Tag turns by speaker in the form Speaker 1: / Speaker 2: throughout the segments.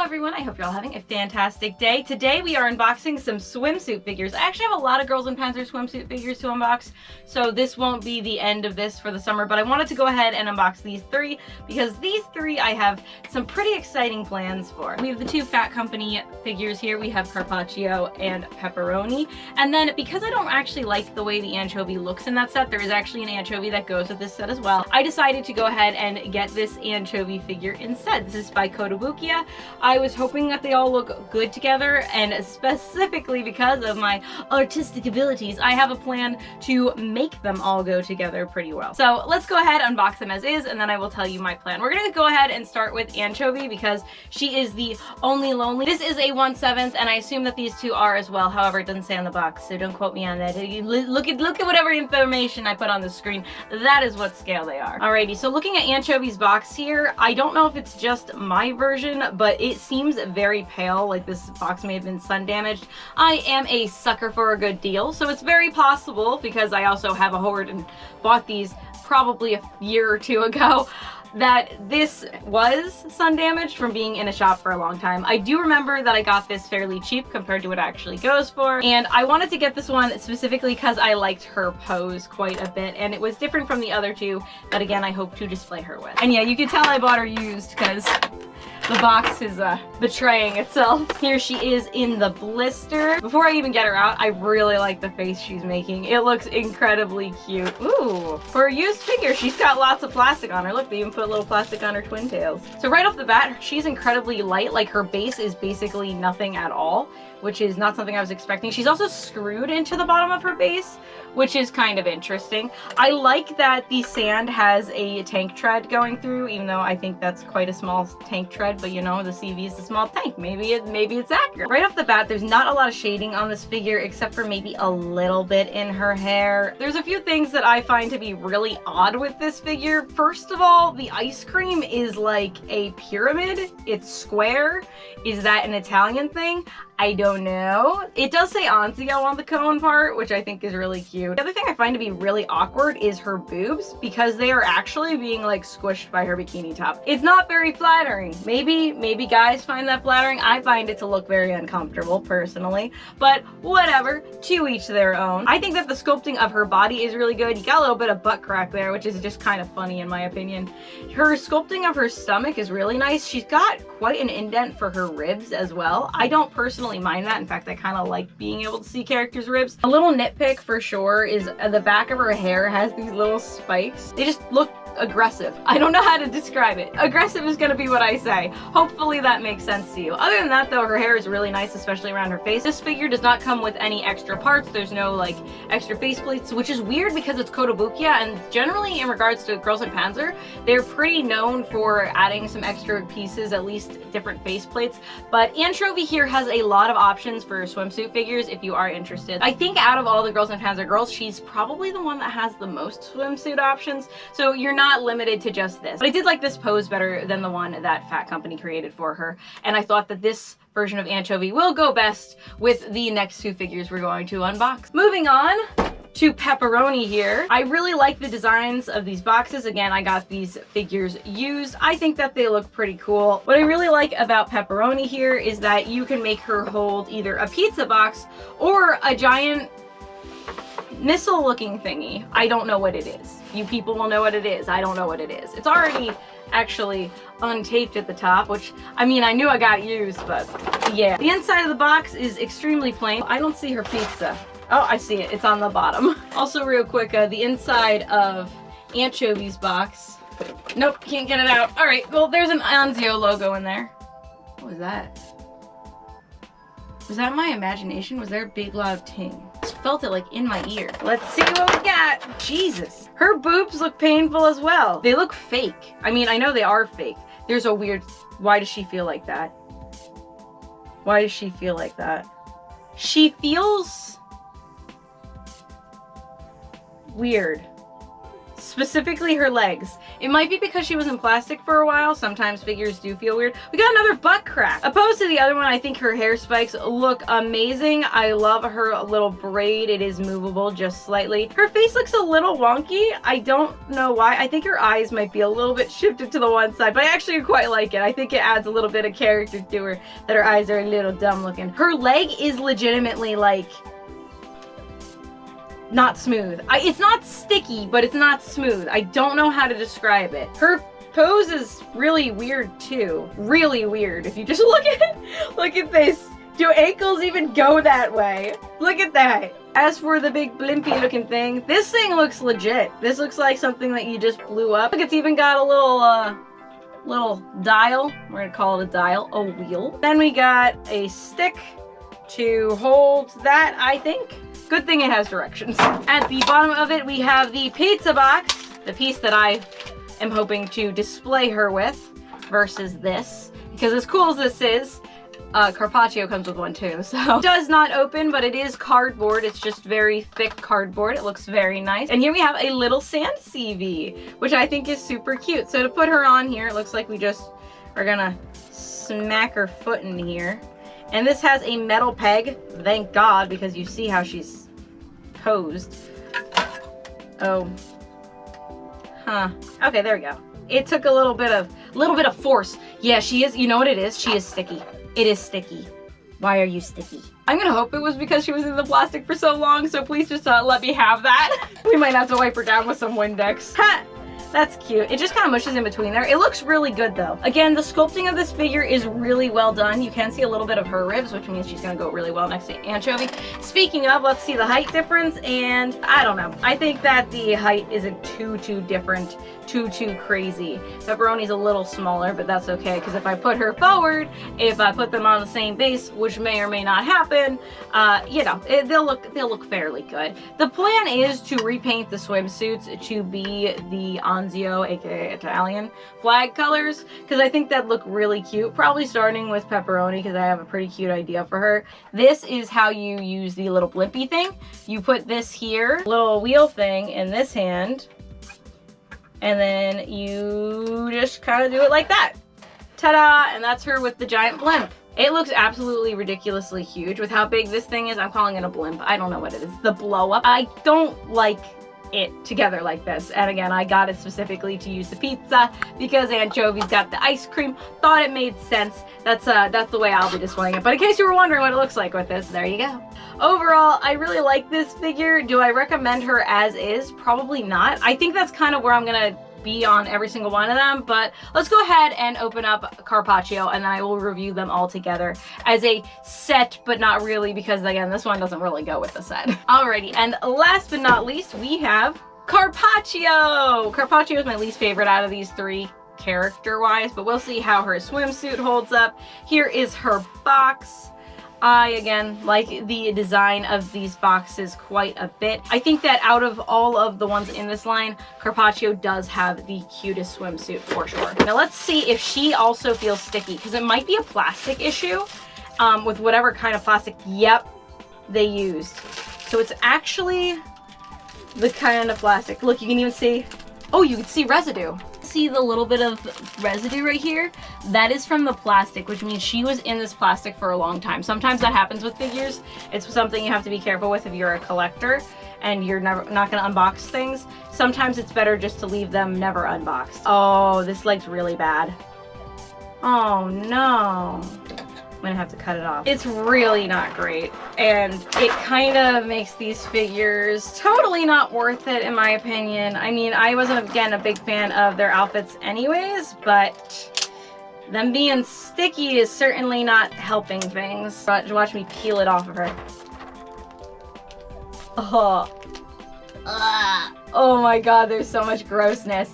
Speaker 1: everyone, I hope you're all having a fantastic day. Today we are unboxing some swimsuit figures. I actually have a lot of Girls and Panzer swimsuit figures to unbox, so this won't be the end of this for the summer, but I wanted to go ahead and unbox these three because these three I have some pretty exciting plans for. We have the two Phat Company figures here. We have Carpaccio and Pepperoni, and then because I don't actually like the way the Anchovy looks in that set, there is actually an Anchovy that goes with this set as well. I decided to go ahead and get this Anchovy figure instead. This is by Kotobukya. I was hoping that they all look good together, and specifically because of my artistic abilities, I have a plan to make them all go together pretty well. So let's go ahead and unbox them as is, and then I will tell you my plan. We're gonna go ahead and start with Anchovy because she is the only lonely. This is a 1/7, and I assume that these two are as well. However, it doesn't say on the box, so don't quote me on that. Look at whatever information I put on the screen. That is what scale they are. Alrighty, so looking at Anchovy's box here, I don't know if it's just my version, but it seems very pale, like this box may have been sun damaged. I am a sucker for a good deal, so it's very possible, because I also have a hoard and bought these probably a year or two ago, that this was sun damaged from being in a shop for a long time. I do remember that I got this fairly cheap compared to what it actually goes for, and I wanted to get this one specifically because I liked her pose quite a bit, and it was different from the other two that again I hope to display her with. And yeah, you can tell I bought her used because the box is betraying itself. Here she is in the blister. Before I even get her out, I really like the face she's making. It looks incredibly cute. Ooh, for a used figure, she's got lots of plastic on her. Look, they even put a little plastic on her twin tails. So right off the bat, she's incredibly light. Like, her base is basically nothing at all, which is not something I was expecting. She's also screwed into the bottom of her base, which is kind of interesting. I like that the sand has a tank tread going through, even though I think that's quite a small tank tread, but you know, the CV is a small tank. Maybe it's accurate. Right off the bat, there's not a lot of shading on this figure, except for maybe a little bit in her hair. There's a few things that I find to be really odd with this figure. First of all, the ice cream is like a pyramid. It's square. Is that an Italian thing? I don't know. It does say Anzio on the cone part, which I think is really cute. The other thing I find to be really awkward is her boobs, because they are actually being like squished by her bikini top. It's not very flattering. Maybe guys find that flattering. I find it to look very uncomfortable personally, but whatever, to each their own. I think that the sculpting of her body is really good. You got a little bit of butt crack there, which is just kind of funny in my opinion. Her sculpting of her stomach is really nice. She's got quite an indent for her ribs as well. I don't personally mind that. In fact, I kind of like being able to see characters' ribs. A little nitpick for sure is the back of her hair has these little spikes. They just look aggressive. I don't know how to describe it. Aggressive is gonna be what I say. Hopefully that makes sense to you. Other than that though, her hair is really nice, especially around her face. This figure does not come with any extra parts. There's no like extra faceplates, which is weird because it's Kotobukya, and generally in regards to Girls and Panzer, they're pretty known for adding some extra pieces, at least different faceplates. But Anchovy here has a lot of options for swimsuit figures if you are interested. I think out of all the Girls and Panzer girls, she's probably the one that has the most swimsuit options, so you're not limited to just this. But I did like this pose better than the one that Phat Company created for her, and I thought that this version of Anchovy will go best with the next two figures we're going to unbox. Moving on to Pepperoni here. I really like the designs of these boxes. Again, I got these figures used. I think that they look pretty cool. What I really like about Pepperoni here is that you can make her hold either a pizza box or a giant missile looking thingy. I don't know what it is. You people will know what it is. I don't know what it is. It's already actually untaped at the top, which, I mean, I knew I got used, but yeah. The inside of the box is extremely plain. I don't see her pizza. Oh, I see it. It's on the bottom. Also, real quick, the inside of Anchovy's box. Nope, can't get it out. All right, well, there's an Anzio logo in there. What was that? Was that my imagination? Was there a big loud ting? I just felt it like in my ear. Let's see what we got. Jesus. Her boobs look painful as well. They look fake. I mean, I know they are fake. There's a weird... Why does she feel like that? Why does she feel like that? She feels... weird. specifically her legs. It might be because she was in plastic for a while. Sometimes figures do feel weird. We got another butt crack. Opposed to the other one, I think her hair spikes look amazing. I love her little braid. It is movable just slightly. Her face looks a little wonky. I don't know why. I think her eyes might be a little bit shifted to the one side, but I actually quite like it. I think it adds a little bit of character to her, that her eyes are a little dumb looking. Her leg is legitimately like not smooth. It's not sticky, but it's not smooth. I don't know how to describe it. Her pose is really weird too. Really weird. If you just look at it, look at this. Do ankles even go that way? Look at that. As for the big blimpy looking thing, this thing looks legit. This looks like something that you just blew up. Look, it's even got a little dial. We're gonna call it a dial, a wheel. Then we got a stick to hold that, I think. Good thing it has directions. At the bottom of it, we have the pizza box, the piece that I am hoping to display her with, versus this. Because as cool as this is, Carpaccio comes with one too, so. It does not open, but it is cardboard. It's just very thick cardboard. It looks very nice. And here we have a little sand CV, which I think is super cute. So to put her on here, it looks like we just are gonna smack her foot in here. And this has a metal peg, thank God, because you see how she's posed. Oh. Huh. Okay, there we go. It took a little bit of force. Yeah, she is, you know what it is? She is sticky. It is sticky. Why are you sticky? I'm gonna hope it was because she was in the plastic for so long, so please just let me have that. We might have to wipe her down with some Windex. Ha! That's cute. It just kind of mushes in between there. It looks really good though. Again, the sculpting of this figure is really well done. You can see a little bit of her ribs, which means she's gonna go really well next to Anchovy. Speaking of, let's see the height difference, and I don't know. I think that the height isn't too different, too crazy. Pepperoni's a little smaller, but that's okay, because if I put her forward, if I put them on the same base, which may or may not happen, you know, they'll look fairly good. The plan is to repaint the swimsuits to be the Anzio, aka Italian flag colors, because I think that'd look really cute. Probably starting with Pepperoni, because I have a pretty cute idea for her. This is how you use the little blimpy thing. You put this here, little wheel thing in this hand, and then you just kind of do it like that. Ta-da! And that's her with the giant blimp. It looks absolutely ridiculously huge. With how big this thing is, I'm calling it a blimp. I don't know what it is. The blow up. I don't like it together like this. And again, I got it specifically to use the pizza because Anchovy's got the ice cream. Thought it made sense. That's the way I'll be displaying it. But in case you were wondering what it looks like with this, there you go. Overall, I really like this figure. Do I recommend her as is? Probably not. I think that's kind of where I'm gonna be on every single one of them, but let's go ahead and open up Carpaccio, and then I will review them all together as a set, but not really, because again, this one doesn't really go with the set. Alrighty, and last but not least, we have Carpaccio! Carpaccio is my least favorite out of these three, character-wise, but we'll see how her swimsuit holds up. Here is her box. I, again, like the design of these boxes quite a bit. I think that out of all of the ones in this line, Carpaccio does have the cutest swimsuit for sure. Now let's see if she also feels sticky, because it might be a plastic issue with whatever kind of plastic, yep, they used. So it's actually the kind of plastic. Look, you can even see, oh, you can see residue. See the little bit of residue right here? That is from the plastic, which means she was in this plastic for a long time. Sometimes that happens with figures. It's something you have to be careful with if you're a collector and you're not gonna unbox things. Sometimes it's better just to leave them never unboxed. Oh, this leg's really bad. Oh no. I'm gonna have to cut it off. It's really not great, and it kind of makes these figures totally not worth it in my opinion. I mean, I wasn't, again, a big fan of their outfits anyways, but them being sticky is certainly not helping things. Watch me peel it off of her. Oh. Oh my god, there's so much grossness.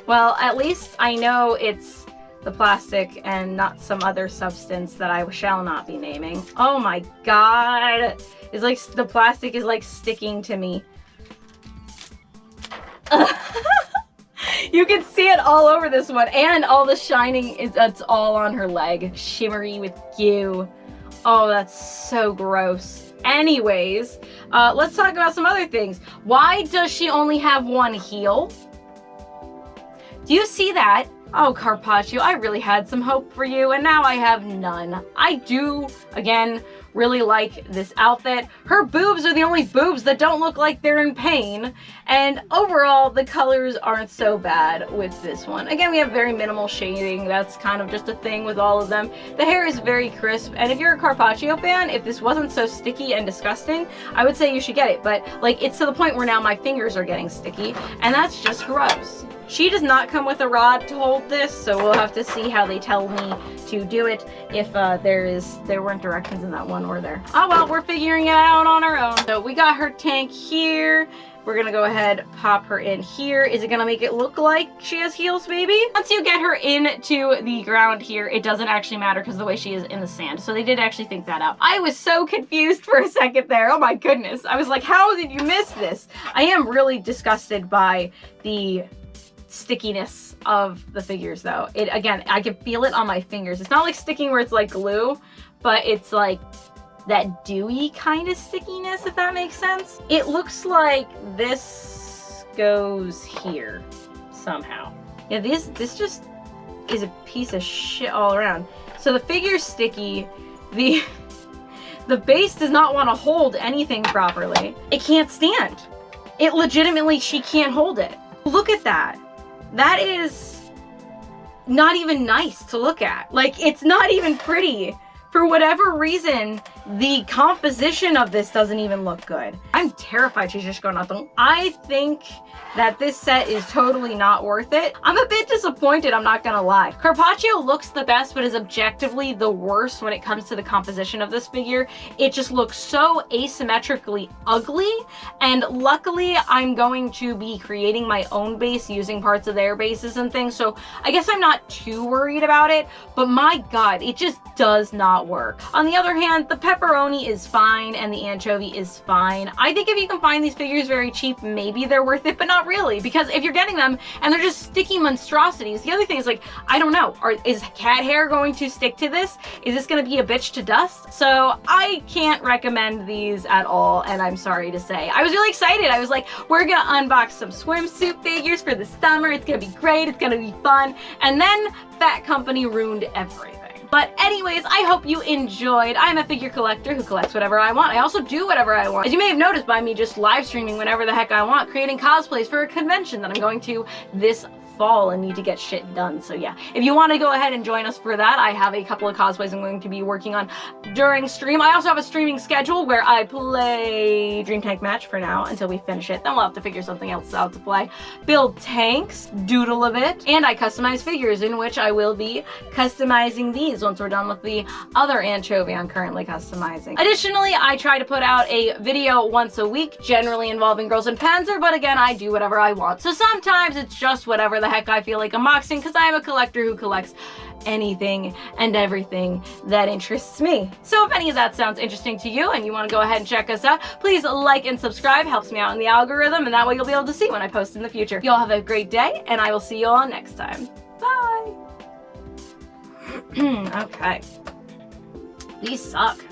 Speaker 1: Well, at least I know it's the plastic and not some other substance that I shall not be naming. Oh my god. It's like the plastic is like sticking to me. You can see it all over this one, and all the shining it's all on her leg. Shimmery with goo. Oh, that's so gross. Anyways, let's talk about some other things. Why does she only have one heel? Do you see that? Oh, Carpaccio, I really had some hope for you, and now I have none. I do, again, really like this outfit. Her boobs are the only boobs that don't look like they're in pain, and overall, the colors aren't so bad with this one. Again, we have very minimal shading. That's kind of just a thing with all of them. The hair is very crisp, and if you're a Carpaccio fan, if this wasn't so sticky and disgusting, I would say you should get it, but like, it's to the point where now my fingers are getting sticky, and that's just gross. She does not come with a rod to hold this, so we'll have to see how they tell me to do it if there weren't directions in that one or there. Oh well, we're figuring it out on our own. So we got her tank here. We're gonna go ahead, pop her in here. Is it gonna make it look like she has heels, maybe? Once you get her into the ground here, it doesn't actually matter because of the way she is in the sand. So they did actually think that out. I was so confused for a second there. Oh my goodness. I was like, how did you miss this? I am really disgusted by the stickiness of the figures though. Again, I can feel it on my fingers. It's not like sticking where it's like glue, but it's like that dewy kind of stickiness, if that makes sense. It looks like this goes here somehow. Yeah, this just is a piece of shit all around. So the figure's sticky. The base does not want to hold anything properly. It can't stand. It legitimately, she can't hold it. Look at that. That is not even nice to look at. Like, it's not even pretty. For whatever reason, the composition of this doesn't even look good. I'm terrified she's just going out the... I think that this set is totally not worth it. I'm a bit disappointed, I'm not gonna lie. Carpaccio looks the best, but is objectively the worst when it comes to the composition of this figure. It just looks so asymmetrically ugly, and luckily I'm going to be creating my own base using parts of their bases and things, so I guess I'm not too worried about it, but my god, it just does not work. On the other hand, the Pepperoni is fine and the Anchovy is fine. I think if you can find these figures very cheap, maybe they're worth it, but not really, because if you're getting them and they're just sticky monstrosities, the other thing is, like, I don't know, is cat hair going to stick to this? Is this going to be a bitch to dust? So I can't recommend these at all, and I'm sorry to say. I was really excited. I was like, we're gonna unbox some swimsuit figures for the summer. It's gonna be great. It's gonna be fun. And then Phat Company ruined everything. But anyways, I hope you enjoyed. I'm a figure collector who collects whatever I want. I also do whatever I want. As you may have noticed by me just live streaming whenever the heck I want, creating cosplays for a convention that I'm going to this fall and need to get shit done. So yeah, if you want to go ahead and join us for that, I have a couple of cosplays I'm going to be working on during stream. I also have a streaming schedule where I play Dream Tank Match for now until we finish it. Then we'll have to figure something else out to play. Build tanks, doodle a bit, and I customize figures, in which I will be customizing these once we're done with the other Anchovy I'm currently customizing. Additionally, I try to put out a video once a week, generally involving Girls and Panzer, but again, I do whatever I want. So sometimes it's just whatever the heck I feel like unboxing, because I am a collector who collects anything and everything that interests me. So if any of that sounds interesting to you and you want to go ahead and check us out, please like and subscribe. Helps me out in the algorithm, and that way you'll be able to see when I post in the future. Y'all have a great day, and I will see you all next time. Bye! Okay. These suck.